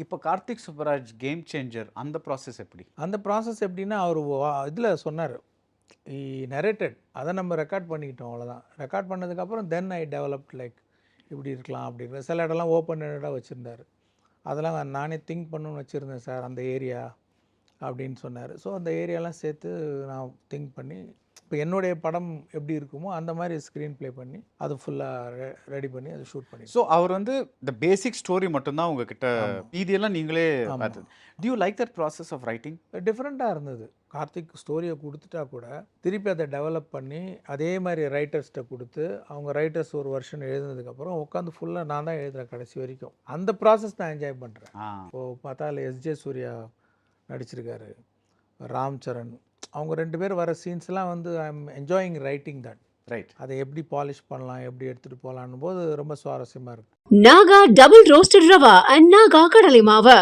இப்போ Karthik Subbaraj game changer அந்த process எப்படி? அந்த ப்ராசஸ் எப்படின்னா, அவர் இதில் சொன்னார், நரேட்டட் அதை நம்ம ரெக்கார்ட் பண்ணிக்கிட்டோம், அவ்வளோதான். ரெக்கார்ட் பண்ணதுக்கப்புறம் தென் ஐ டெவலப்ட் லைக் இப்படி இருக்கலாம் அப்படிங்கிற சில இடம்லாம் ஓப்பன் ஹெட்டடாக வச்சுருந்தார். அதெல்லாம் நானே திங்க் பண்ணணும்னு வச்சுருந்தேன் சார் அந்த ஏரியா அப்படின்னு சொன்னார். ஸோ அந்த ஏரியாலாம் சேர்த்து நான் திங்க் பண்ணி இப்போ என்னுடைய படம் எப்படி இருக்குமோ அந்த மாதிரி ஸ்க்ரீன் ப்ளே பண்ணி அது ஃபுல்லாக ரெடி பண்ணி அதை ஷூட் பண்ணி. ஸோ அவர் வந்து இந்த பேசிக் ஸ்டோரி மட்டும்தான் உங்ககிட்ட, மீதியெல்லாம் நீங்களே பார்த்தது. Do you like that process of writing? டிஃப்ரெண்ட்டாக இருந்தது. கார்த்திக் ஸ்டோரியை கொடுத்துட்டா கூட திருப்பி அதை டெவலப் பண்ணி அதே மாதிரி ரைட்டர்ஸ்கிட்ட கொடுத்து அவங்க ரைட்டர்ஸ் ஒரு வருஷன் எழுதுனதுக்கப்புறம் உட்காந்து ஃபுல்லாக நான் தான் எழுதுகிறேன் கடைசி வரைக்கும். அந்த ப்ராசஸ் நான் என்ஜாய் பண்ணுறேன். இப்போது பார்த்தால் எஸ்ஜே சூர்யா நடிச்சிருக்காரு, ராம் சரண், அவங்க 2 பேர் வர சீன்ஸ்லாம் வந்து I am enjoying writing that. Right. அதை எப்படி பாலிஷ் பண்ணலாம், எப்படி எடுத்துகிட்டு போகலான்னு போது ரொம்ப சுவாரஸ்யமாக இருக்குது. Naga double roasted rava and Naga கடலை மாவு.